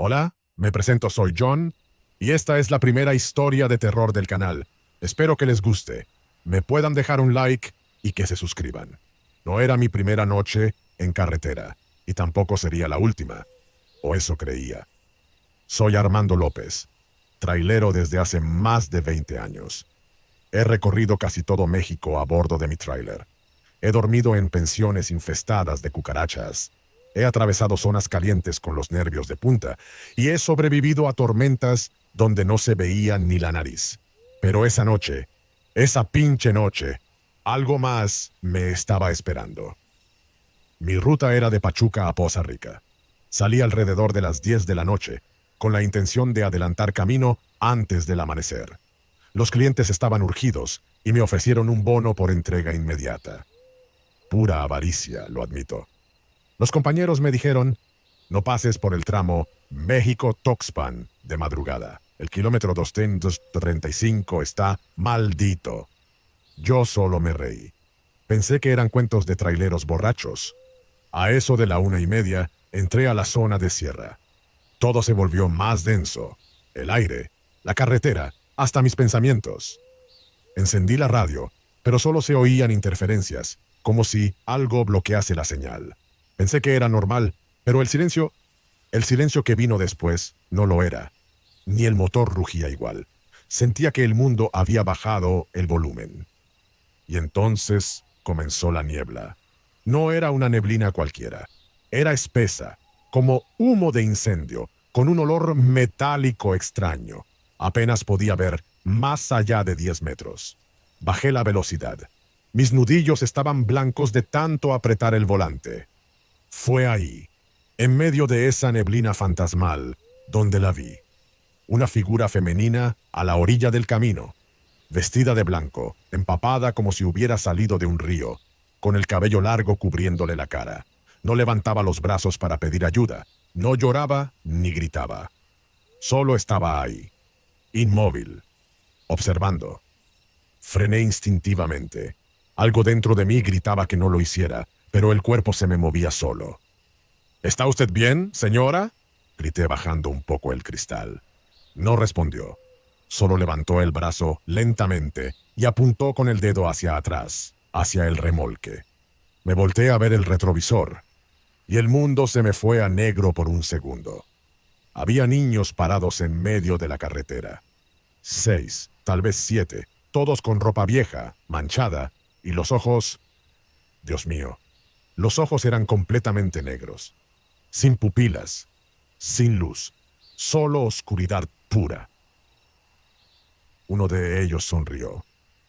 Hola, me presento, soy John, y esta es la primera historia de terror del canal. Espero que les guste. Me puedan dejar un like y que se suscriban. No era mi primera noche en carretera, y tampoco sería la última, o eso creía. Soy Armando López, trailero desde hace más de 20 años. He recorrido casi todo México a bordo de mi tráiler. He dormido en pensiones infestadas de cucarachas. He atravesado zonas calientes con los nervios de punta y he sobrevivido a tormentas donde no se veía ni la nariz. Pero esa noche, esa pinche noche, algo más me estaba esperando. Mi ruta era de Pachuca a Poza Rica. Salí alrededor de las 10 de la noche, con la intención de adelantar camino antes del amanecer. Los clientes estaban urgidos y me ofrecieron un bono por entrega inmediata. Pura avaricia, lo admito. Los compañeros me dijeron, no pases por el tramo México-Tuxpan de madrugada. El kilómetro 235 está maldito. Yo solo me reí. Pensé que eran cuentos de traileros borrachos. A eso de la 1:30, entré a la zona de sierra. Todo se volvió más denso. El aire, la carretera, hasta mis pensamientos. Encendí la radio, pero solo se oían interferencias, como si algo bloquease la señal. Pensé que era normal, pero el silencio que vino después no lo era. Ni el motor rugía igual. Sentía que el mundo había bajado el volumen. Y entonces comenzó la niebla. No era una neblina cualquiera. Era espesa, como humo de incendio, con un olor metálico extraño. Apenas podía ver más allá de 10 metros. Bajé la velocidad. Mis nudillos estaban blancos de tanto apretar el volante. Fue ahí, en medio de esa neblina fantasmal, donde la vi. Una figura femenina a la orilla del camino, vestida de blanco, empapada como si hubiera salido de un río, con el cabello largo cubriéndole la cara. No levantaba los brazos para pedir ayuda, no lloraba ni gritaba. Solo estaba ahí, inmóvil, observando. Frené instintivamente. Algo dentro de mí gritaba que no lo hiciera, pero el cuerpo se me movía solo. ¿Está usted bien, señora?, grité bajando un poco el cristal. No respondió. Solo levantó el brazo lentamente y apuntó con el dedo hacia atrás, hacia el remolque. Me volteé a ver el retrovisor, y el mundo se me fue a negro por un segundo. Había niños parados en medio de la carretera. 6, tal vez 7, todos con ropa vieja, manchada, y los ojos... Dios mío, los ojos eran completamente negros, sin pupilas, sin luz, solo oscuridad pura. Uno de ellos sonrió.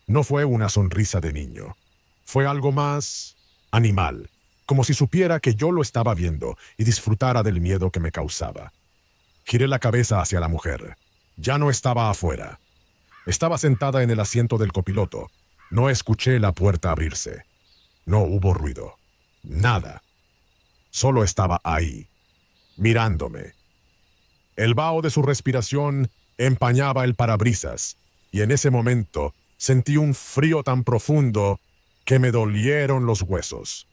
No fue una sonrisa de niño. Fue algo más animal, como si supiera que yo lo estaba viendo y disfrutara del miedo que me causaba. Giré la cabeza hacia la mujer. Ya no estaba afuera. Estaba sentada en el asiento del copiloto. No escuché la puerta abrirse. No hubo ruido. Nada. Solo estaba ahí, mirándome. El vaho de su respiración empañaba el parabrisas, y en ese momento sentí un frío tan profundo que me dolieron los huesos.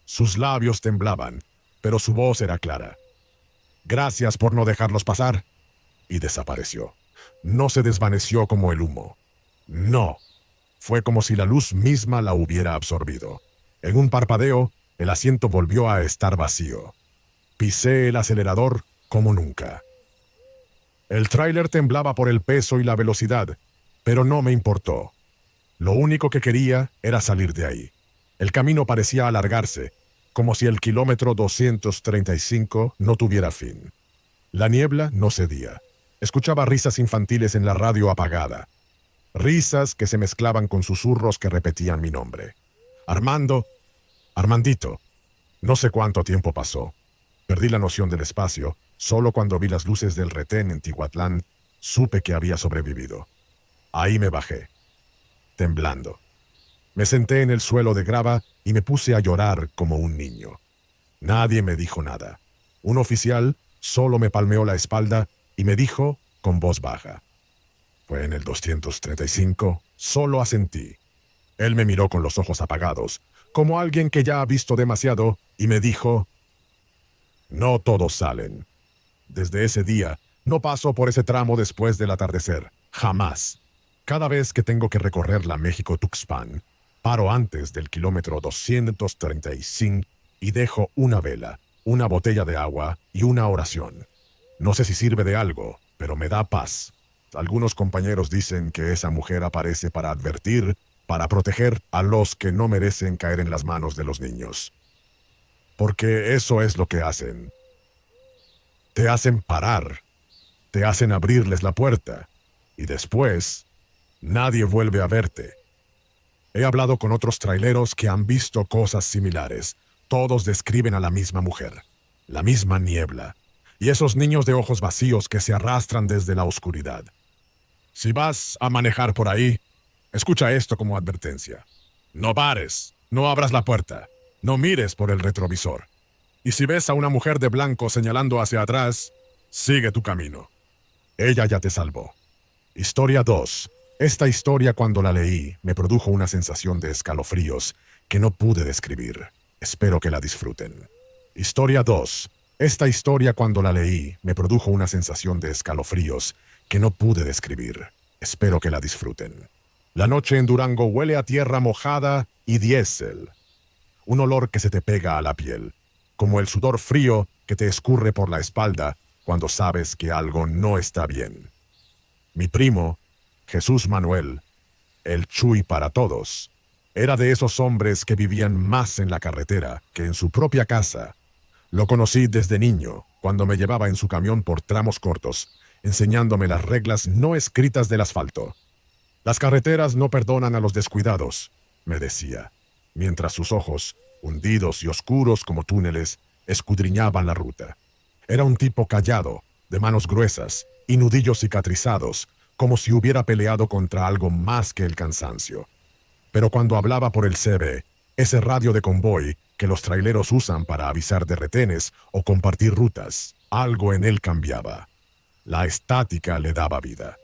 Sus labios temblaban, pero su voz era clara. Gracias por no dejarlos pasar. Y desapareció. No se desvaneció como el humo. No. Fue como si la luz misma la hubiera absorbido. En un parpadeo, el asiento volvió a estar vacío. Pisé el acelerador como nunca. El tráiler temblaba por el peso y la velocidad, pero no me importó. Lo único que quería era salir de ahí. El camino parecía alargarse, como si el kilómetro 235 no tuviera fin. La niebla no cedía. Escuchaba risas infantiles en la radio apagada. Risas que se mezclaban con susurros que repetían mi nombre. Armando, Armandito. No sé cuánto tiempo pasó. Perdí la noción del espacio. Solo cuando vi las luces del retén en Tihuatlán, supe que había sobrevivido. Ahí me bajé, temblando. Me senté en el suelo de grava y me puse a llorar como un niño. Nadie me dijo nada. Un oficial solo me palmeó la espalda y me dijo con voz baja. Fue en el 235, solo asentí. Él me miró con los ojos apagados, como alguien que ya ha visto demasiado, y me dijo, no todos salen. Desde ese día, no paso por ese tramo después del atardecer. Jamás. Cada vez que tengo que recorrer la México-Tuxpan, paro antes del kilómetro 235 y dejo una vela, una botella de agua y una oración. No sé si sirve de algo, pero me da paz. Algunos compañeros dicen que esa mujer aparece para advertir, para proteger a los que no merecen caer en las manos de los niños. Porque eso es lo que hacen. Te hacen parar, te hacen abrirles la puerta, y después, nadie vuelve a verte. He hablado con otros traileros que han visto cosas similares. Todos describen a la misma mujer, la misma niebla, y esos niños de ojos vacíos que se arrastran desde la oscuridad. Si vas a manejar por ahí, escucha esto como advertencia. No pares, no abras la puerta, no mires por el retrovisor. Y si ves a una mujer de blanco señalando hacia atrás, sigue tu camino. Ella ya te salvó. Historia 2. Esta historia, cuando la leí, me produjo una sensación de escalofríos que no pude describir. Espero que la disfruten. Historia 2. Esta historia, cuando la leí, me produjo una sensación de escalofríos que no pude describir. Espero que la disfruten. La noche en Durango huele a tierra mojada y diésel. Un olor que se te pega a la piel, como el sudor frío que te escurre por la espalda cuando sabes que algo no está bien. Mi primo, Jesús Manuel, el Chuy para todos, era de esos hombres que vivían más en la carretera que en su propia casa. Lo conocí desde niño, cuando me llevaba en su camión por tramos cortos, enseñándome las reglas no escritas del asfalto. Las carreteras no perdonan a los descuidados, me decía, mientras sus ojos, hundidos y oscuros como túneles, escudriñaban la ruta. Era un tipo callado, de manos gruesas y nudillos cicatrizados, como si hubiera peleado contra algo más que el cansancio. Pero cuando hablaba por el CB, ese radio de convoy que los traileros usan para avisar de retenes o compartir rutas, algo en él cambiaba. La estática le daba vida.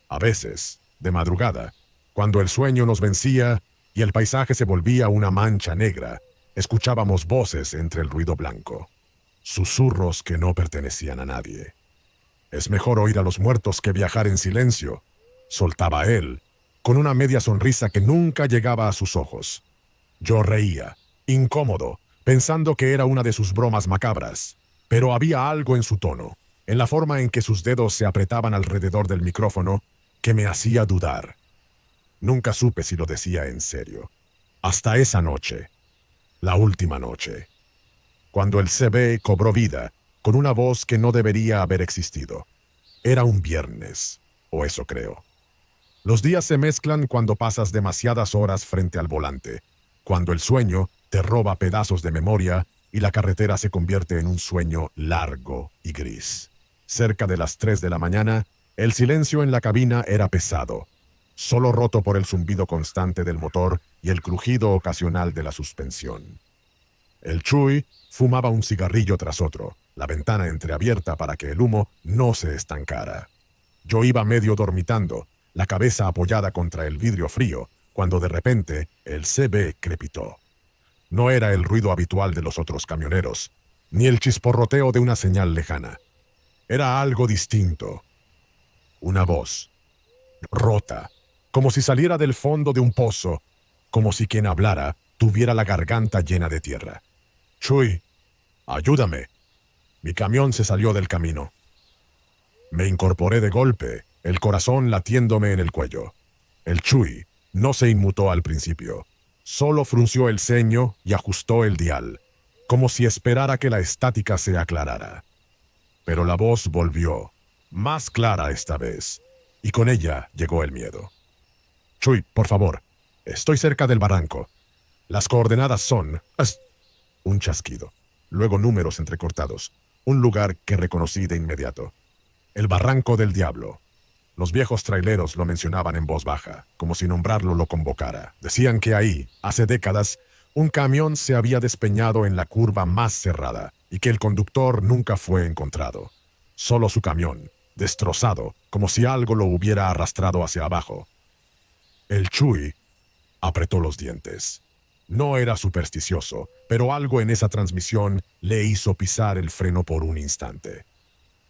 A veces, de madrugada, cuando el sueño nos vencía y el paisaje se volvía una mancha negra, escuchábamos voces entre el ruido blanco, susurros que no pertenecían a nadie. Es mejor oír a los muertos que viajar en silencio, soltaba él, con una media sonrisa que nunca llegaba a sus ojos. Yo reía, incómodo, pensando que era una de sus bromas macabras, pero había algo en su tono, en la forma en que sus dedos se apretaban alrededor del micrófono, que me hacía dudar. Nunca supe si lo decía en serio. Hasta esa noche, la última noche, cuando el CB cobró vida, con una voz que no debería haber existido. Era un viernes, o eso creo. Los días se mezclan cuando pasas demasiadas horas frente al volante, cuando el sueño te roba pedazos de memoria y la carretera se convierte en un sueño largo y gris. Cerca de las 3 de la mañana, el silencio en la cabina era pesado, solo roto por el zumbido constante del motor y el crujido ocasional de la suspensión. El Chuy fumaba un cigarrillo tras otro, la ventana entreabierta para que el humo no se estancara. Yo iba medio dormitando, la cabeza apoyada contra el vidrio frío, cuando de repente el CB crepitó. No era el ruido habitual de los otros camioneros, ni el chisporroteo de una señal lejana. Era algo distinto. Una voz, rota, como si saliera del fondo de un pozo, como si quien hablara tuviera la garganta llena de tierra. «Chuy, ayúdame». Mi camión se salió del camino. Me incorporé de golpe, el corazón latiéndome en el cuello. El Chuy no se inmutó al principio. Solo frunció el ceño y ajustó el dial, como si esperara que la estática se aclarara. Pero la voz volvió, más clara esta vez, y con ella llegó el miedo. «Chuy, por favor, estoy cerca del barranco. Las coordenadas son...» Un chasquido, luego números entrecortados, un lugar que reconocí de inmediato. El Barranco del Diablo. Los viejos traileros lo mencionaban en voz baja, como si nombrarlo lo convocara. Decían que ahí, hace décadas, un camión se había despeñado en la curva más cerrada y que el conductor nunca fue encontrado. Solo su camión, destrozado, como si algo lo hubiera arrastrado hacia abajo. El Chuy apretó los dientes. No era supersticioso, pero algo en esa transmisión le hizo pisar el freno por un instante.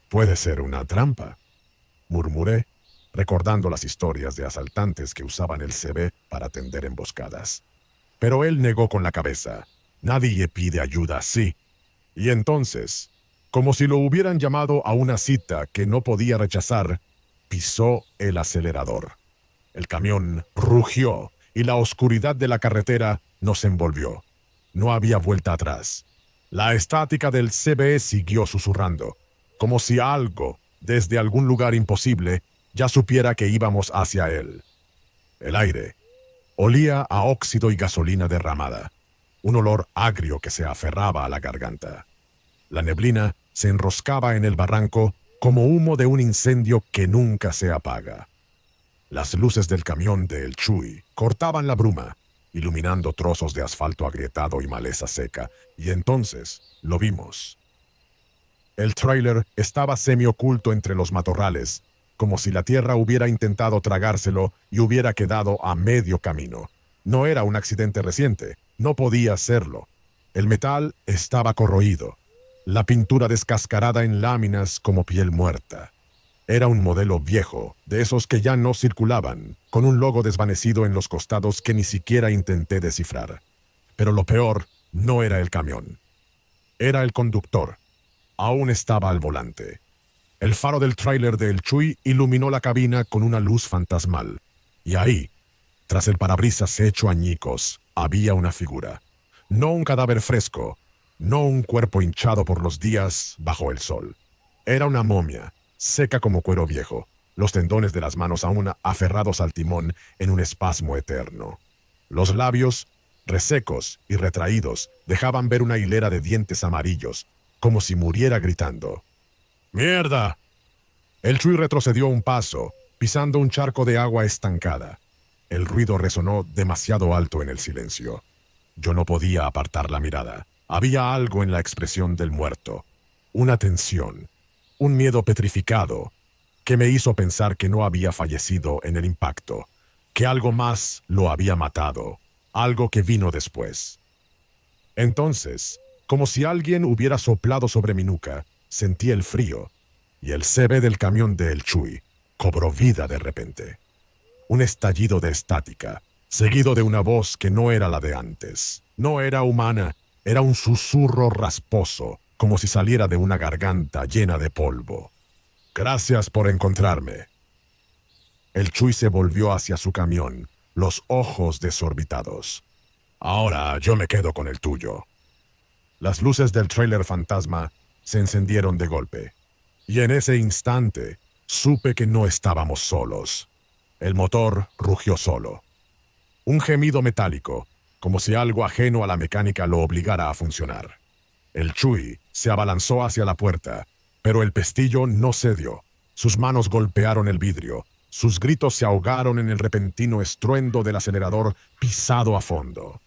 Puede ser una trampa, murmuré, recordando las historias de asaltantes que usaban el CB para tender emboscadas. Pero él negó con la cabeza. Nadie pide ayuda así. Y entonces, como si lo hubieran llamado a una cita que no podía rechazar, pisó el acelerador. El camión rugió y la oscuridad de la carretera nos envolvió. No había vuelta atrás. La estática del CB siguió susurrando, como si algo, desde algún lugar imposible, ya supiera que íbamos hacia él. El aire olía a óxido y gasolina derramada, un olor agrio que se aferraba a la garganta. La neblina se enroscaba en el barranco como humo de un incendio que nunca se apaga. Las luces del camión de El Chuy cortaban la bruma, iluminando trozos de asfalto agrietado y maleza seca, y entonces lo vimos. El tráiler estaba semioculto entre los matorrales, como si la tierra hubiera intentado tragárselo y hubiera quedado a medio camino. No era un accidente reciente, no podía serlo. El metal estaba corroído, la pintura descascarada en láminas como piel muerta. Era un modelo viejo, de esos que ya no circulaban, con un logo desvanecido en los costados que ni siquiera intenté descifrar. Pero lo peor no era el camión. Era el conductor. Aún estaba al volante. El faro del tráiler de El Chuy iluminó la cabina con una luz fantasmal. Y ahí, tras el parabrisas hecho añicos, había una figura. No un cadáver fresco, no un cuerpo hinchado por los días bajo el sol. Era una momia, seca como cuero viejo, los tendones de las manos aún aferrados al timón en un espasmo eterno. Los labios, resecos y retraídos, dejaban ver una hilera de dientes amarillos, como si muriera gritando. ¡Mierda! El Chuy retrocedió un paso, pisando un charco de agua estancada. El ruido resonó demasiado alto en el silencio. Yo no podía apartar la mirada. Había algo en la expresión del muerto, una tensión, un miedo petrificado, que me hizo pensar que no había fallecido en el impacto, que algo más lo había matado, algo que vino después. Entonces, como si alguien hubiera soplado sobre mi nuca, sentí el frío, y el CB del camión de El Chuy cobró vida de repente. Un estallido de estática, seguido de una voz que no era la de antes. No era humana, era un susurro rasposo, como si saliera de una garganta llena de polvo. «Gracias por encontrarme». El Chuy se volvió hacia su camión, los ojos desorbitados. «Ahora yo me quedo con el tuyo». Las luces del tráiler fantasma se encendieron de golpe. Y en ese instante supe que no estábamos solos. El motor rugió solo. Un gemido metálico, como si algo ajeno a la mecánica lo obligara a funcionar. El Chuy se abalanzó hacia la puerta, pero el pestillo no cedió. Sus manos golpearon el vidrio. Sus gritos se ahogaron en el repentino estruendo del acelerador pisado a fondo.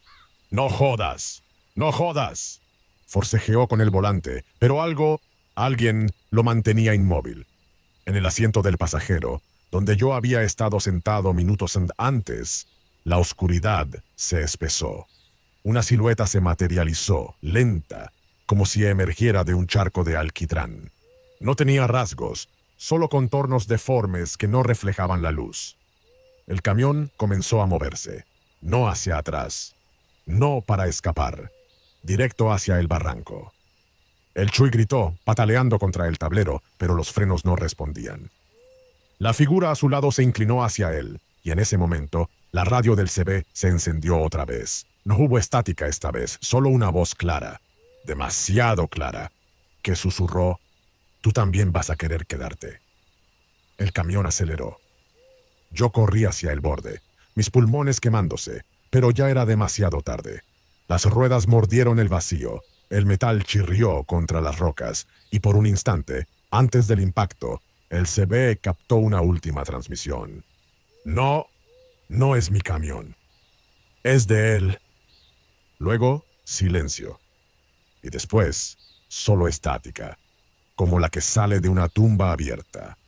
«¡No jodas! ¡No jodas!», forcejeó con el volante, pero alguien lo mantenía inmóvil. En el asiento del pasajero, donde yo había estado sentado minutos antes, la oscuridad se espesó. Una silueta se materializó, lenta, como si emergiera de un charco de alquitrán. No tenía rasgos, solo contornos deformes que no reflejaban la luz. El camión comenzó a moverse, no hacia atrás, no para escapar, directo hacia el barranco. El Chuy gritó, pataleando contra el tablero, pero los frenos no respondían. La figura a su lado se inclinó hacia él, y en ese momento, la radio del CB se encendió otra vez. No hubo estática esta vez, solo una voz clara, demasiado clara, que susurró: «Tú también vas a querer quedarte». El camión aceleró. Yo corrí hacia el borde, mis pulmones quemándose, pero ya era demasiado tarde. Las ruedas mordieron el vacío, el metal chirrió contra las rocas, y por un instante, antes del impacto, el CB captó una última transmisión. «No, no es mi camión. Es de él». Luego, silencio. Y después, solo estática, como la que sale de una tumba abierta.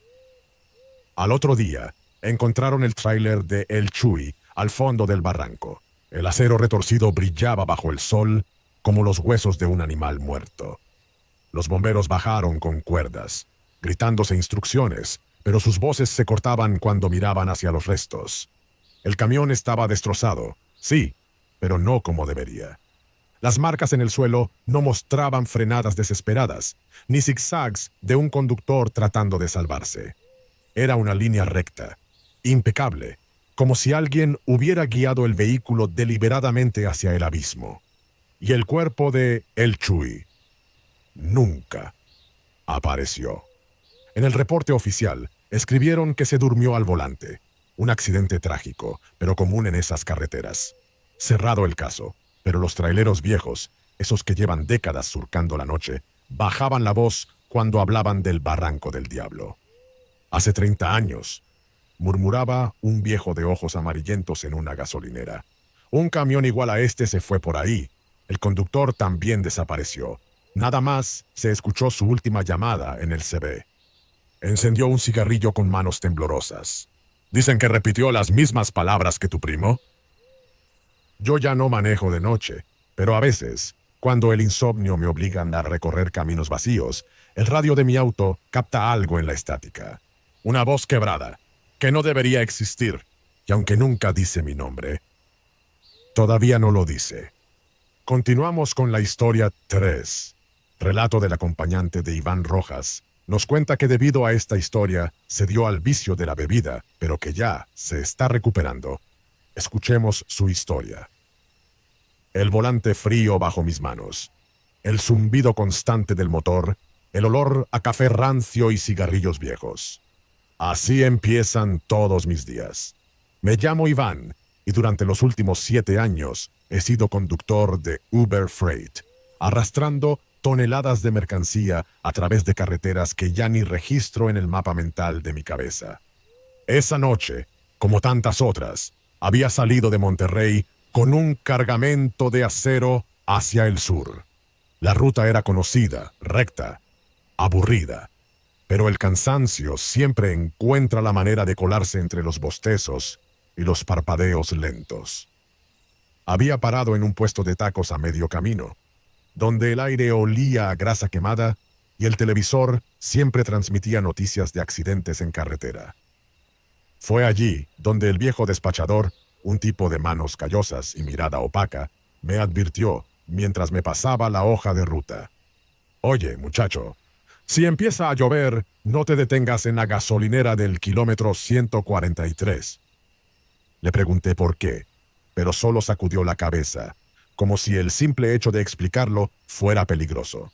Al otro día, encontraron el tráiler de El Chuy al fondo del barranco. El acero retorcido brillaba bajo el sol como los huesos de un animal muerto. Los bomberos bajaron con cuerdas. gritándose instrucciones, pero sus voces se cortaban cuando miraban hacia los restos. El camión estaba destrozado, sí, pero no como debería. Las marcas en el suelo no mostraban frenadas desesperadas, ni zigzags de un conductor tratando de salvarse. Era una línea recta, impecable, como si alguien hubiera guiado el vehículo deliberadamente hacia el abismo. Y el cuerpo de El Chuy nunca apareció. En el reporte oficial, escribieron que se durmió al volante. Un accidente trágico, pero común en esas carreteras. Cerrado el caso, pero los traileros viejos, esos que llevan décadas surcando la noche, bajaban la voz cuando hablaban del Barranco del Diablo. Hace 30 años, murmuraba un viejo de ojos amarillentos en una gasolinera. Un camión igual a este se fue por ahí. El conductor también desapareció. Nada más se escuchó su última llamada en el CB. Encendió un cigarrillo con manos temblorosas. Dicen que repitió las mismas palabras que tu primo. Yo ya no manejo de noche, pero a veces, cuando el insomnio me obliga a recorrer caminos vacíos, el radio de mi auto capta algo en la estática. Una voz quebrada, que no debería existir, y aunque nunca dice mi nombre, todavía no lo dice. Continuamos con la historia 3. Relato del acompañante de Iván Rojas. Nos cuenta que debido a esta historia se dio al vicio de la bebida, pero que ya se está recuperando. Escuchemos su historia. El volante frío bajo mis manos, el zumbido constante del motor, el olor a café rancio y cigarrillos viejos. Así empiezan todos mis días. Me llamo Iván y durante los últimos 7 años he sido conductor de Uber Freight, arrastrando toneladas de mercancía a través de carreteras que ya ni registro en el mapa mental de mi cabeza. Esa noche, como tantas otras, había salido de Monterrey con un cargamento de acero hacia el sur. La ruta era conocida, recta, aburrida, pero el cansancio siempre encuentra la manera de colarse entre los bostezos y los parpadeos lentos. Había parado en un puesto de tacos a medio camino, donde el aire olía a grasa quemada y el televisor siempre transmitía noticias de accidentes en carretera. Fue allí donde el viejo despachador, un tipo de manos callosas y mirada opaca, me advirtió mientras me pasaba la hoja de ruta. Oye, muchacho, si empieza a llover, no te detengas en la gasolinera del kilómetro 143. Le pregunté por qué, pero solo sacudió la cabeza, como si el simple hecho de explicarlo fuera peligroso.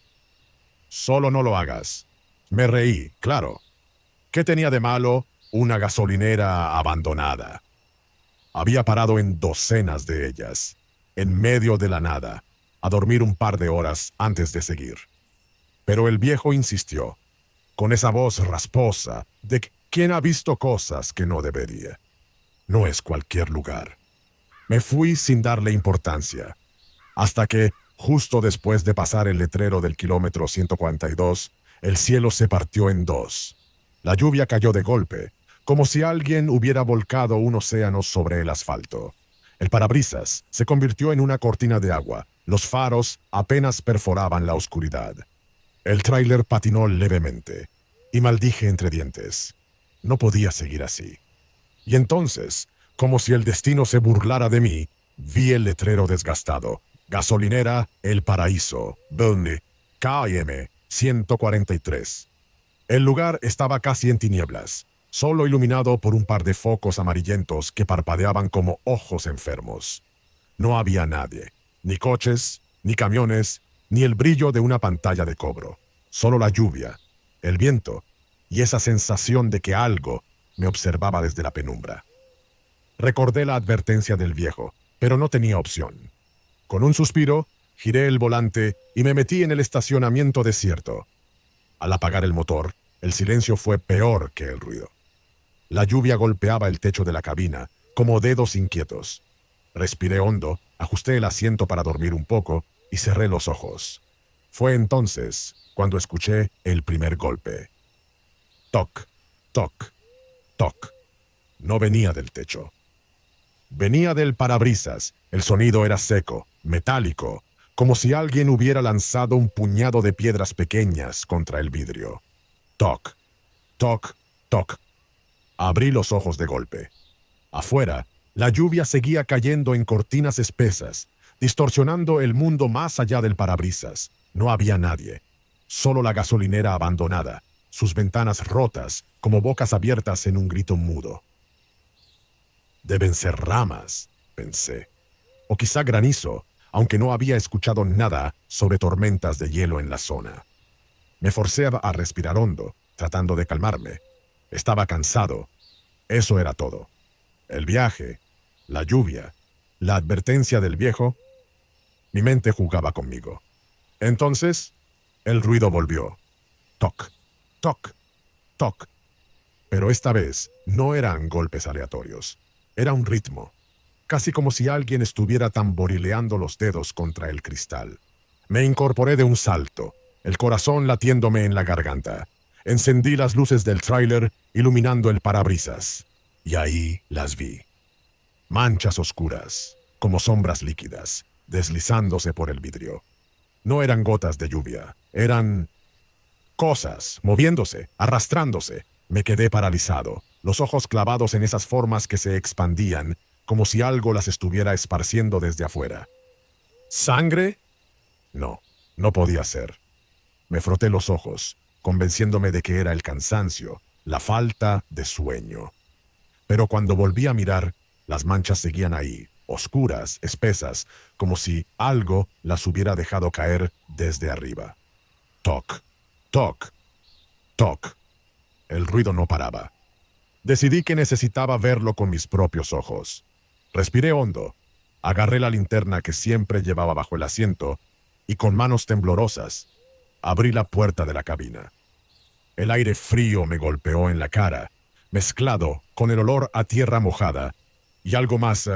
Solo no lo hagas. Me reí, claro. ¿Qué tenía de malo una gasolinera abandonada? Había parado en docenas de ellas, en medio de la nada, a dormir un par de horas antes de seguir. Pero el viejo insistió, con esa voz rasposa de quien ha visto cosas que no debería. No es cualquier lugar. Me fui sin darle importancia, hasta que, justo después de pasar el letrero del kilómetro 142, el cielo se partió en dos. La lluvia cayó de golpe, como si alguien hubiera volcado un océano sobre el asfalto. El parabrisas se convirtió en una cortina de agua. Los faros apenas perforaban la oscuridad. El tráiler patinó levemente, y maldije entre dientes. No podía seguir así. Y entonces, como si el destino se burlara de mí, vi el letrero desgastado. Gasolinera El Paraíso, Burnley, KM 143. El lugar estaba casi en tinieblas, solo iluminado por un par de focos amarillentos que parpadeaban como ojos enfermos. No había nadie, ni coches, ni camiones, ni el brillo de una pantalla de cobro. Solo la lluvia, el viento y esa sensación de que algo me observaba desde la penumbra. Recordé la advertencia del viejo, pero no tenía opción. Con un suspiro, giré el volante y me metí en el estacionamiento desierto. Al apagar el motor, el silencio fue peor que el ruido. La lluvia golpeaba el techo de la cabina, como dedos inquietos. Respiré hondo, ajusté el asiento para dormir un poco y cerré los ojos. Fue entonces cuando escuché el primer golpe. Toc, toc, toc. No venía del techo. Venía del parabrisas. El sonido era seco, metálico, como si alguien hubiera lanzado un puñado de piedras pequeñas contra el vidrio. Toc, Toc, toc. Abrí los ojos de golpe. Afuera, la lluvia seguía cayendo en cortinas espesas, distorsionando el mundo más allá del parabrisas. No había nadie. Solo la gasolinera abandonada, sus ventanas rotas como bocas abiertas en un grito mudo. Deben ser ramas, pensé. O quizá granizo, aunque no había escuchado nada sobre tormentas de hielo en la zona. Me forcé a respirar hondo, tratando de calmarme. Estaba cansado. Eso era todo. El viaje, la lluvia, la advertencia del viejo. Mi mente jugaba conmigo. Entonces, el ruido volvió. Toc, toc, toc. Pero esta vez no eran golpes aleatorios. Era un ritmo, casi como si alguien estuviera tamborileando los dedos contra el cristal. Me incorporé de un salto, el corazón latiéndome en la garganta. Encendí las luces del tráiler, iluminando el parabrisas. Y ahí las vi. Manchas oscuras, como sombras líquidas, deslizándose por el vidrio. No eran gotas de lluvia, eran cosas, moviéndose, arrastrándose. Me quedé paralizado, los ojos clavados en esas formas que se expandían, como si algo las estuviera esparciendo desde afuera. ¿Sangre? No, no podía ser. Me froté los ojos, convenciéndome de que era el cansancio, la falta de sueño. Pero cuando volví a mirar, las manchas seguían ahí, oscuras, espesas, como si algo las hubiera dejado caer desde arriba. Toc, toc, toc. El ruido no paraba. Decidí que necesitaba verlo con mis propios ojos. Respiré hondo, agarré la linterna que siempre llevaba bajo el asiento y con manos temblorosas abrí la puerta de la cabina. El aire frío me golpeó en la cara, mezclado con el olor a tierra mojada y algo más,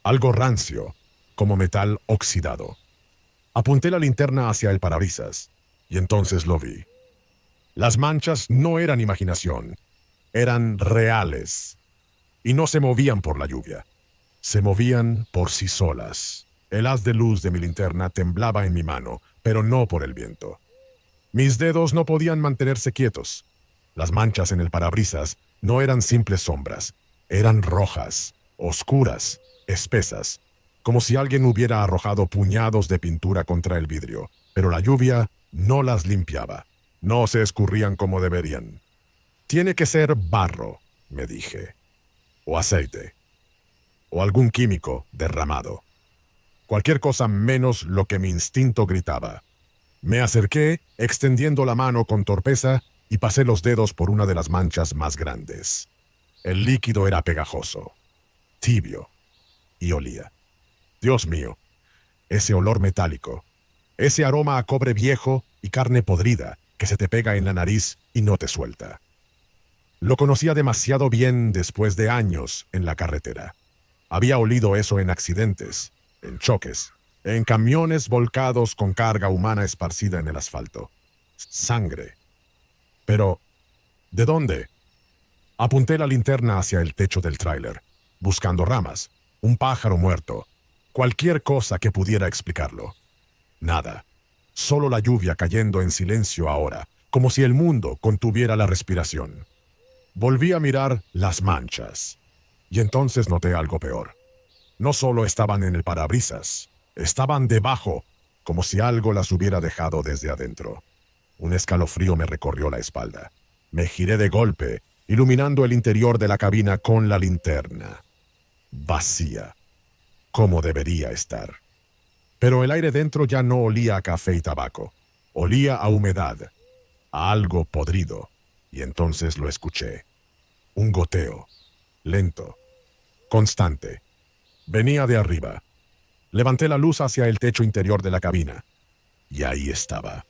algo rancio, como metal oxidado. Apunté la linterna hacia el parabrisas y entonces lo vi. Las manchas no eran imaginación, eran reales y no se movían por la lluvia. Se movían por sí solas. El haz de luz de mi linterna temblaba en mi mano, pero no por el viento. Mis dedos no podían mantenerse quietos. Las manchas en el parabrisas no eran simples sombras, eran rojas, oscuras, espesas, como si alguien hubiera arrojado puñados de pintura contra el vidrio, pero la lluvia no las limpiaba, no se escurrían como deberían. Tiene que ser barro, me dije, o aceite, o algún químico derramado. Cualquier cosa menos lo que mi instinto gritaba. Me acerqué, extendiendo la mano con torpeza, y pasé los dedos por una de las manchas más grandes. El líquido era pegajoso, tibio, y olía. Dios mío, ese olor metálico, ese aroma a cobre viejo y carne podrida que se te pega en la nariz y no te suelta. Lo conocía demasiado bien después de años en la carretera. Había olido eso en accidentes, en choques, en camiones volcados con carga humana esparcida en el asfalto. Sangre. Pero, ¿de dónde? Apunté la linterna hacia el techo del tráiler, buscando ramas, un pájaro muerto, cualquier cosa que pudiera explicarlo. Nada. Solo la lluvia cayendo en silencio ahora, como si el mundo contuviera la respiración. Volví a mirar las manchas, y entonces noté algo peor. No solo estaban en el parabrisas, estaban debajo, como si algo las hubiera dejado desde adentro. Un escalofrío me recorrió la espalda. Me giré de golpe, iluminando el interior de la cabina con la linterna. Vacía, como debería estar. Pero el aire dentro ya no olía a café y tabaco. Olía a humedad, a algo podrido. Y entonces lo escuché. Un goteo, lento, constante. Venía de arriba. Levanté la luz hacia el techo interior de la cabina. Y ahí estaba.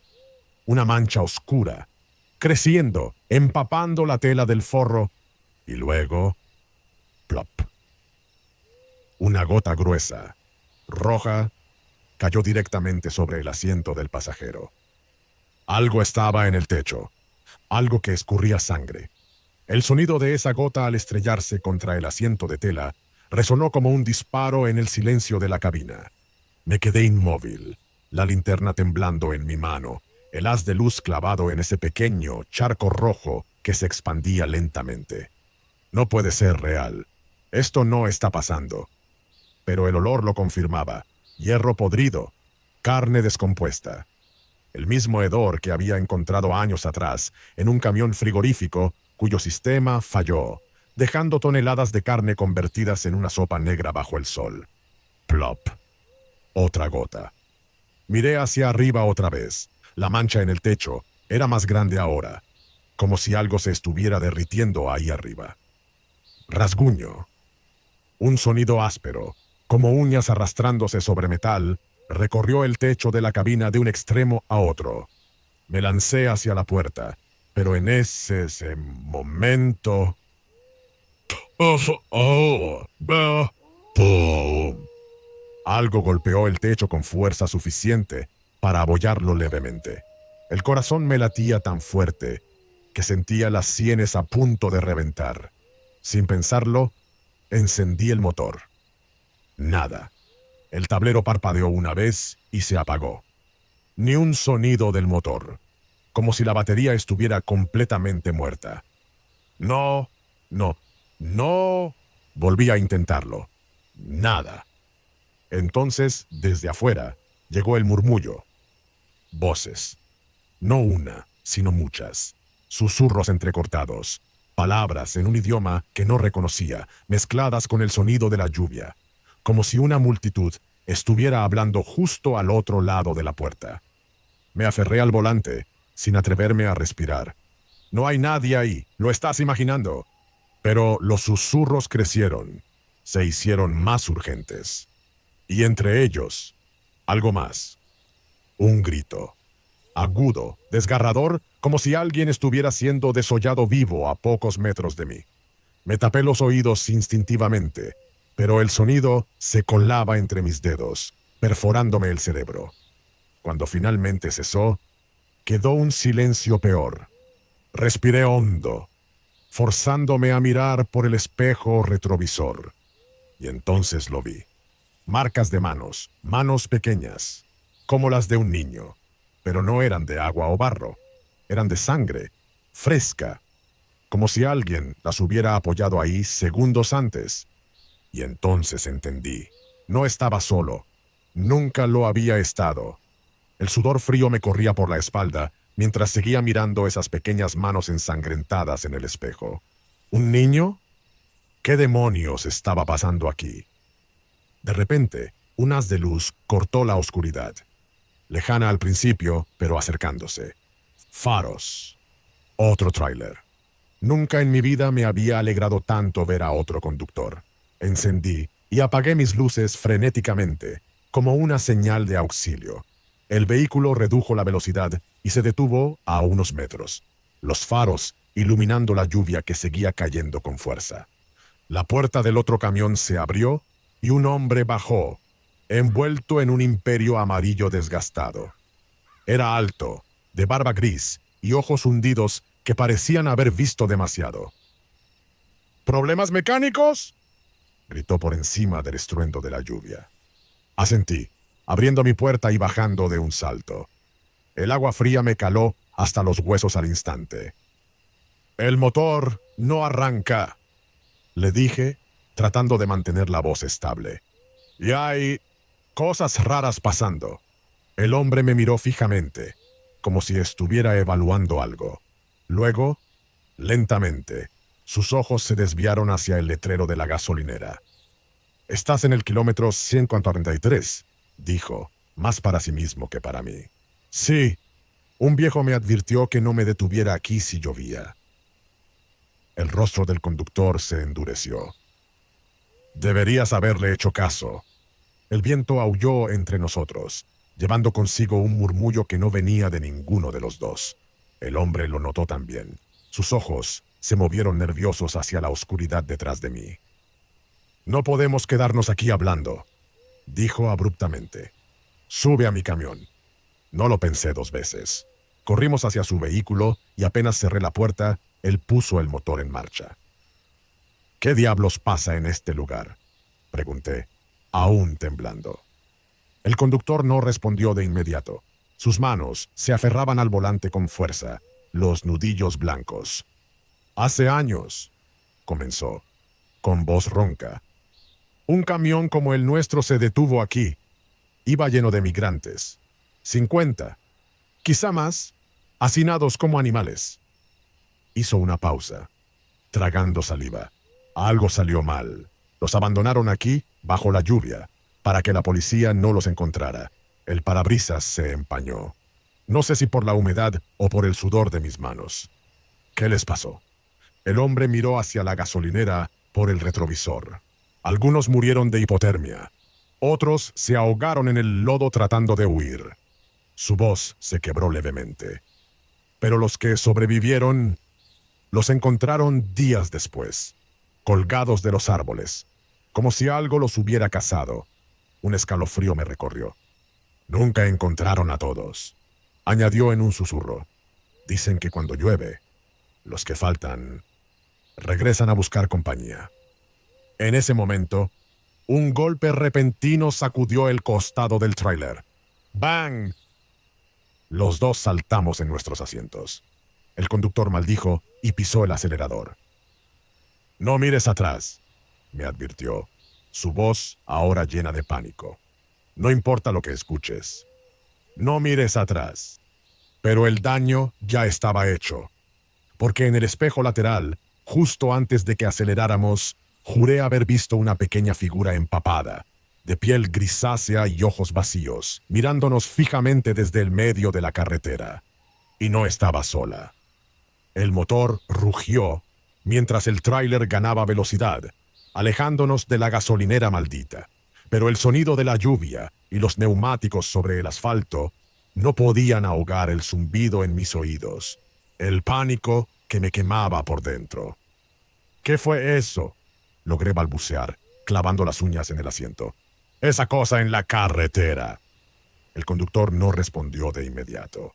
Una mancha oscura, creciendo, empapando la tela del forro. Y luego, plop. Una gota gruesa, roja, cayó directamente sobre el asiento del pasajero. Algo estaba en el techo, algo que escurría sangre. El sonido de esa gota al estrellarse contra el asiento de tela resonó como un disparo en el silencio de la cabina. Me quedé inmóvil, la linterna temblando en mi mano, el haz de luz clavado en ese pequeño charco rojo que se expandía lentamente. No puede ser real. Esto no está pasando. Pero el olor lo confirmaba. Hierro podrido, carne descompuesta. El mismo hedor que había encontrado años atrás en un camión frigorífico cuyo sistema falló, dejando toneladas de carne convertidas en una sopa negra bajo el sol. Plop. Otra gota. Miré hacia arriba otra vez. La mancha en el techo era más grande ahora, como si algo se estuviera derritiendo ahí arriba. Rasguño. Un sonido áspero, como uñas arrastrándose sobre metal, recorrió el techo de la cabina de un extremo a otro. Me lancé hacia la puerta, pero en ese momento... ¡Pum! Algo golpeó el techo con fuerza suficiente para abollarlo levemente. El corazón me latía tan fuerte que sentía las sienes a punto de reventar. Sin pensarlo, encendí el motor. Nada. El tablero parpadeó una vez y se apagó. Ni un sonido del motor, como si la batería estuviera completamente muerta. No, no, no. Volví a intentarlo. Nada. Entonces, desde afuera, llegó el murmullo. Voces. No una, sino muchas. Susurros entrecortados. Palabras en un idioma que no reconocía, mezcladas con el sonido de la lluvia, como si una multitud estuviera hablando justo al otro lado de la puerta. Me aferré al volante, sin atreverme a respirar. No hay nadie ahí, lo estás imaginando. Pero los susurros crecieron, se hicieron más urgentes. Y entre ellos, algo más. Un grito. Agudo, desgarrador, como si alguien estuviera siendo desollado vivo a pocos metros de mí. Me tapé los oídos instintivamente, pero el sonido se colaba entre mis dedos, perforándome el cerebro. Cuando finalmente cesó, quedó un silencio peor. Respiré hondo, forzándome a mirar por el espejo retrovisor. Y entonces lo vi. Marcas de manos, manos pequeñas, como las de un niño. Pero no eran de agua o barro, eran de sangre, fresca, como si alguien las hubiera apoyado ahí segundos antes. Y entonces entendí. No estaba solo. Nunca lo había estado. El sudor frío me corría por la espalda mientras seguía mirando esas pequeñas manos ensangrentadas en el espejo. ¿Un niño? ¿Qué demonios estaba pasando aquí? De repente, un haz de luz cortó la oscuridad. Lejana al principio, pero acercándose. Faros. Otro tráiler. Nunca en mi vida me había alegrado tanto ver a otro conductor. Encendí y apagué mis luces frenéticamente, como una señal de auxilio. El vehículo redujo la velocidad y se detuvo a unos metros, los faros iluminando la lluvia que seguía cayendo con fuerza. La puerta del otro camión se abrió y un hombre bajó, envuelto en un imperio amarillo desgastado. Era alto, de barba gris y ojos hundidos que parecían haber visto demasiado. ¿Problemas mecánicos?, gritó por encima del estruendo de la lluvia. Asentí, abriendo mi puerta y bajando de un salto. El agua fría me caló hasta los huesos al instante. «El motor no arranca», le dije, tratando de mantener la voz estable. «Y hay cosas raras pasando». El hombre me miró fijamente, como si estuviera evaluando algo. Luego, lentamente, sus ojos se desviaron hacia el letrero de la gasolinera. «Estás en el kilómetro 143», dijo, más para sí mismo que para mí. «Sí, un viejo me advirtió que no me detuviera aquí si llovía». El rostro del conductor se endureció. «Deberías haberle hecho caso». El viento aulló entre nosotros, llevando consigo un murmullo que no venía de ninguno de los dos. El hombre lo notó también. Sus ojos se movieron nerviosos hacia la oscuridad detrás de mí. «No podemos quedarnos aquí hablando», dijo abruptamente. «Sube a mi camión». No lo pensé dos veces. Corrimos hacia su vehículo y apenas cerré la puerta, él puso el motor en marcha. «¿Qué diablos pasa en este lugar?», pregunté, aún temblando. El conductor no respondió de inmediato. Sus manos se aferraban al volante con fuerza, los nudillos blancos. Hace años, comenzó, con voz ronca. Un camión como el nuestro se detuvo aquí. Iba lleno de migrantes. 50, quizá más, hacinados como animales. Hizo una pausa, tragando saliva. Algo salió mal. Los abandonaron aquí, bajo la lluvia, para que la policía no los encontrara. El parabrisas se empañó. No sé si por la humedad o por el sudor de mis manos. ¿Qué les pasó? El hombre miró hacia la gasolinera por el retrovisor. Algunos murieron de hipotermia. Otros se ahogaron en el lodo tratando de huir. Su voz se quebró levemente. Pero los que sobrevivieron los encontraron días después, colgados de los árboles, como si algo los hubiera cazado. Un escalofrío me recorrió. Nunca encontraron a todos. Añadió en un susurro. Dicen que cuando llueve, los que faltan regresan a buscar compañía. En ese momento, un golpe repentino sacudió el costado del tráiler. ¡Bang! Los dos saltamos en nuestros asientos. El conductor maldijo y pisó el acelerador. No mires atrás, me advirtió, su voz ahora llena de pánico. No importa lo que escuches. No mires atrás. Pero el daño ya estaba hecho, porque en el espejo lateral, justo antes de que aceleráramos, juré haber visto una pequeña figura empapada, de piel grisácea y ojos vacíos, mirándonos fijamente desde el medio de la carretera. Y no estaba sola. El motor rugió mientras el tráiler ganaba velocidad, alejándonos de la gasolinera maldita. Pero el sonido de la lluvia y los neumáticos sobre el asfalto no podían ahogar el zumbido en mis oídos, el pánico que me quemaba por dentro. ¿Qué fue eso?, logré balbucear, clavando las uñas en el asiento. Esa cosa en la carretera. El conductor no respondió de inmediato.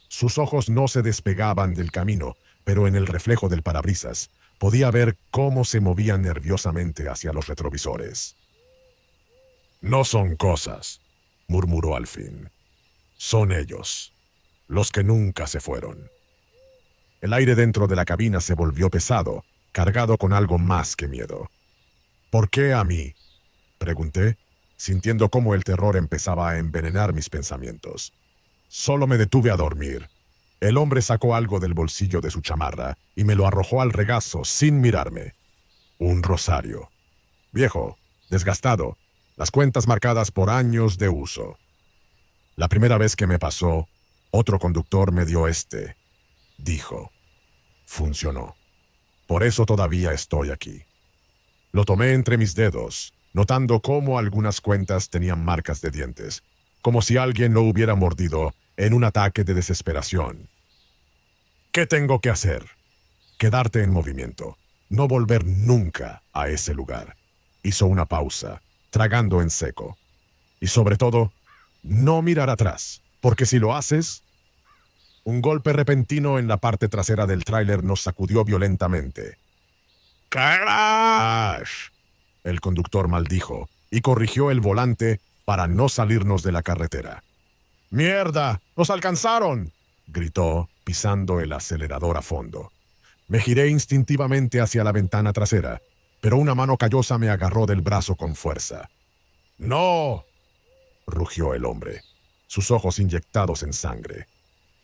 Sus ojos no se despegaban del camino, pero en el reflejo del parabrisas podía ver cómo se movían nerviosamente hacia los retrovisores. No son cosas, murmuró al fin. Son ellos, los que nunca se fueron. El aire dentro de la cabina se volvió pesado, cargado con algo más que miedo. ¿Por qué a mí?, pregunté, sintiendo cómo el terror empezaba a envenenar mis pensamientos. Solo me detuve a dormir. El hombre sacó algo del bolsillo de su chamarra y me lo arrojó al regazo sin mirarme. Un rosario. Viejo, desgastado, las cuentas marcadas por años de uso. La primera vez que me pasó, otro conductor me dio este, dijo. Funcionó. Por eso todavía estoy aquí. Lo tomé entre mis dedos, notando cómo algunas cuentas tenían marcas de dientes, como si alguien lo hubiera mordido en un ataque de desesperación. ¿Qué tengo que hacer? Quedarte en movimiento, no volver nunca a ese lugar. Hizo una pausa, tragando en seco. Y sobre todo, no mirar atrás, porque si lo haces... Un golpe repentino en la parte trasera del tráiler nos sacudió violentamente. ¡Crash! El conductor maldijo y corrigió el volante para no salirnos de la carretera. ¡Mierda! ¡Nos alcanzaron!, gritó, pisando el acelerador a fondo. Me giré instintivamente hacia la ventana trasera, pero una mano callosa me agarró del brazo con fuerza. ¡No!, rugió el hombre, sus ojos inyectados en sangre.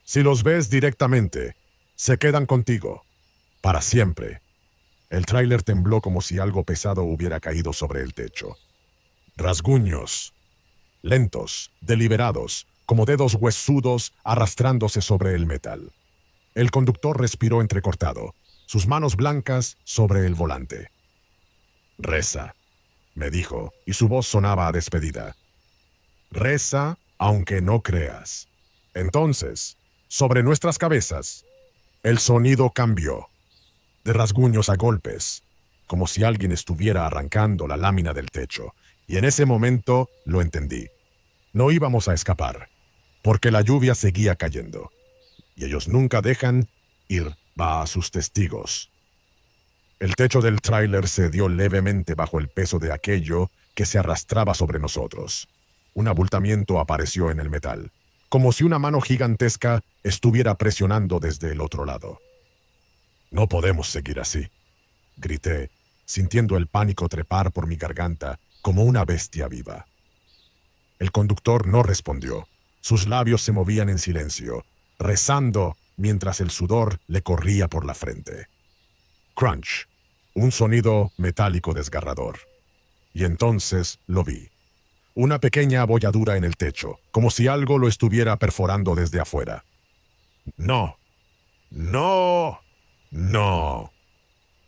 Si los ves directamente, se quedan contigo, para siempre. El tráiler tembló como si algo pesado hubiera caído sobre el techo. Rasguños, lentos, deliberados, como dedos huesudos arrastrándose sobre el metal. El conductor respiró entrecortado, sus manos blancas sobre el volante. Reza, me dijo, y su voz sonaba a despedida. Reza, aunque no creas. Entonces, sobre nuestras cabezas, el sonido cambió, de rasguños a golpes, como si alguien estuviera arrancando la lámina del techo, y en ese momento lo entendí. No íbamos a escapar, porque la lluvia seguía cayendo, y ellos nunca dejan ir a sus testigos. El techo del tráiler cedió levemente bajo el peso de aquello que se arrastraba sobre nosotros. Un abultamiento apareció en el metal, como si una mano gigantesca estuviera presionando desde el otro lado. No podemos seguir así, grité, sintiendo el pánico trepar por mi garganta como una bestia viva. El conductor no respondió. Sus labios se movían en silencio, rezando mientras el sudor le corría por la frente. Crunch, un sonido metálico desgarrador. Y entonces lo vi. Una pequeña abolladura en el techo, como si algo lo estuviera perforando desde afuera. No, no, no.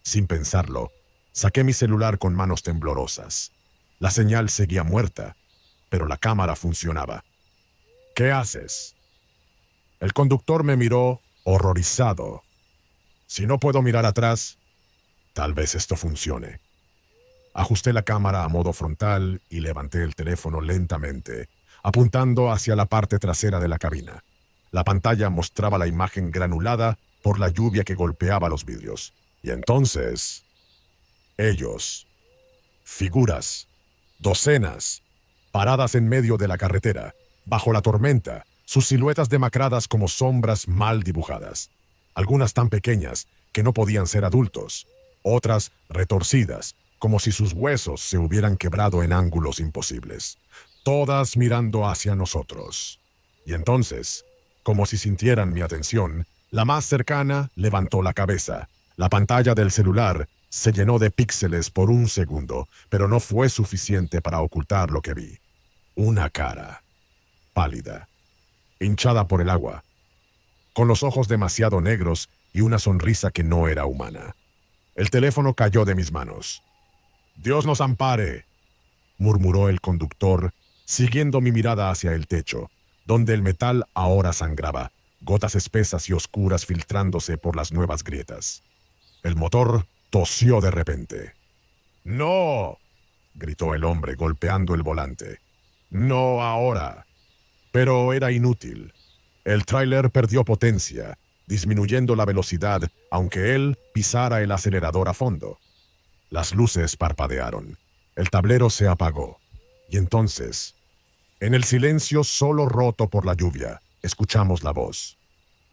Sin pensarlo, saqué mi celular con manos temblorosas. La señal seguía muerta, pero la cámara funcionaba. ¿Qué haces? El conductor me miró horrorizado. Si no puedo mirar atrás, tal vez esto funcione. Ajusté la cámara a modo frontal y levanté el teléfono lentamente, apuntando hacia la parte trasera de la cabina. La pantalla mostraba la imagen granulada por la lluvia que golpeaba los vidrios. Y entonces, ellos, figuras, docenas, paradas en medio de la carretera, bajo la tormenta, sus siluetas demacradas como sombras mal dibujadas. Algunas tan pequeñas que no podían ser adultos, otras retorcidas, como si sus huesos se hubieran quebrado en ángulos imposibles, todas mirando hacia nosotros. Y entonces, como si sintieran mi atención, la más cercana levantó la cabeza. La pantalla del celular se llenó de píxeles por un segundo, pero no fue suficiente para ocultar lo que vi. Una cara, pálida, hinchada por el agua, con los ojos demasiado negros y una sonrisa que no era humana. El teléfono cayó de mis manos. «Dios nos ampare», murmuró el conductor, siguiendo mi mirada hacia el techo, donde el metal ahora sangraba, gotas espesas y oscuras filtrándose por las nuevas grietas. El motor tosió de repente. «¡No!», gritó el hombre golpeando el volante. «No ahora». Pero era inútil. El tráiler perdió potencia, disminuyendo la velocidad, aunque él pisara el acelerador a fondo. Las luces parpadearon. El tablero se apagó. Y entonces, en el silencio solo roto por la lluvia, escuchamos la voz.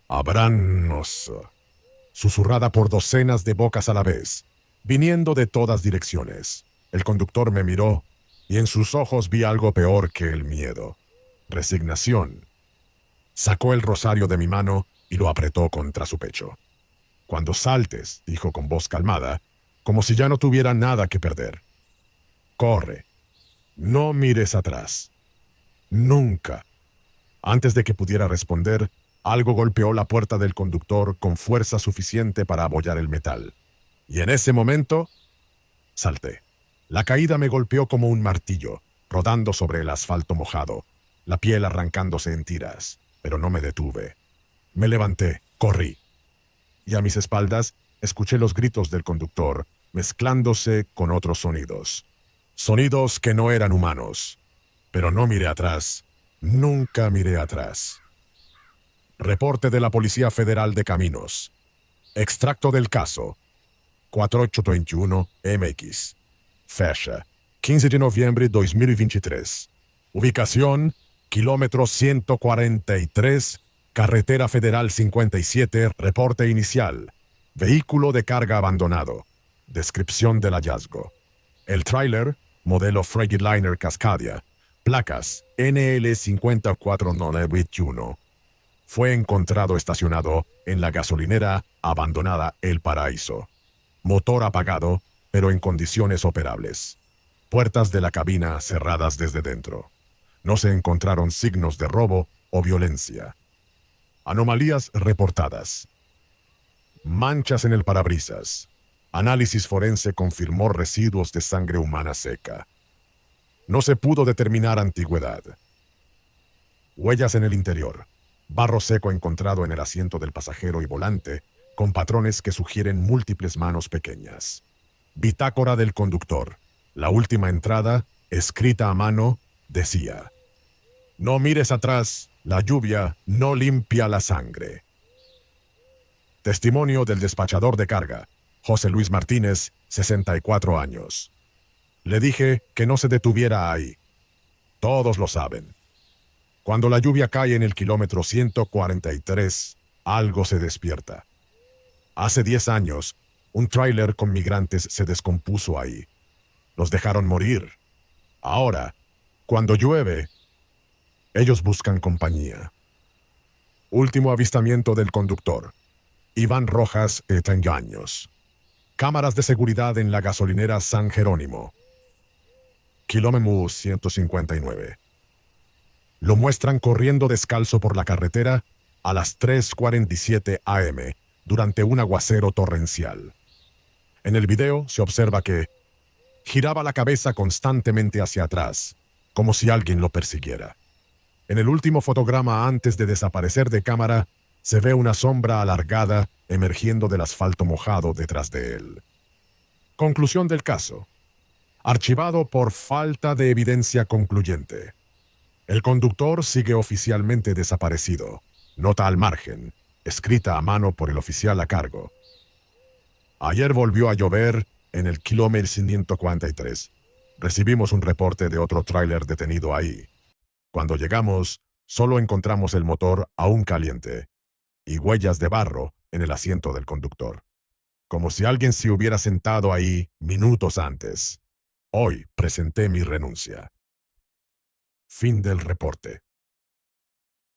«Ábranos», susurrada por docenas de bocas a la vez, viniendo de todas direcciones. El conductor me miró, y en sus ojos vi algo peor que el miedo. Resignación. Sacó el rosario de mi mano y lo apretó contra su pecho. «Cuando saltes», dijo con voz calmada, como si ya no tuviera nada que perder. «Corre. No mires atrás. Nunca». Antes de que pudiera responder, algo golpeó la puerta del conductor con fuerza suficiente para abollar el metal. Y en ese momento, salté. La caída me golpeó como un martillo, rodando sobre el asfalto mojado, la piel arrancándose en tiras, pero no me detuve. Me levanté, corrí. Y a mis espaldas escuché los gritos del conductor, mezclándose con otros sonidos. Sonidos que no eran humanos. Pero no miré atrás. Nunca miré atrás. Reporte de la Policía Federal de Caminos. Extracto del caso. 4821 MX. Fecha. 15 de noviembre de 2023. Ubicación, kilómetro 143, Carretera Federal 57, reporte inicial. Vehículo de carga abandonado. Descripción del hallazgo. El tráiler, modelo Freightliner Cascadia, placas NL54921. Fue encontrado estacionado en la gasolinera abandonada El Paraíso. Motor apagado, pero en condiciones operables. Puertas de la cabina cerradas desde dentro. No se encontraron signos de robo o violencia. Anomalías reportadas. Manchas en el parabrisas. Análisis forense confirmó residuos de sangre humana seca. No se pudo determinar antigüedad. Huellas en el interior. Barro seco encontrado en el asiento del pasajero y volante, con patrones que sugieren múltiples manos pequeñas. Bitácora del conductor. La última entrada, escrita a mano, decía: «No mires atrás, la lluvia no limpia la sangre». Testimonio del despachador de carga, José Luis Martínez, 64 años. Le dije que no se detuviera ahí. Todos lo saben. Cuando la lluvia cae en el kilómetro 143, algo se despierta. Hace 10 años, un tráiler con migrantes se descompuso ahí. Los dejaron morir. Ahora, cuando llueve, ellos buscan compañía. Último avistamiento del conductor. Iván Rojas, 30 años. Cámaras de seguridad en la gasolinera San Jerónimo. Kilómetro 159. Lo muestran corriendo descalzo por la carretera a las 3:47 am durante un aguacero torrencial. En el video se observa que giraba la cabeza constantemente hacia atrás, como si alguien lo persiguiera. En el último fotograma antes de desaparecer de cámara, se ve una sombra alargada emergiendo del asfalto mojado detrás de él. Conclusión del caso. Archivado por falta de evidencia concluyente. El conductor sigue oficialmente desaparecido. Nota al margen, escrita a mano por el oficial a cargo. Ayer volvió a llover en el kilómetro 143. Recibimos un reporte de otro tráiler detenido ahí. Cuando llegamos, solo encontramos el motor aún caliente y huellas de barro en el asiento del conductor. Como si alguien se hubiera sentado ahí minutos antes. Hoy presenté mi renuncia. Fin del reporte.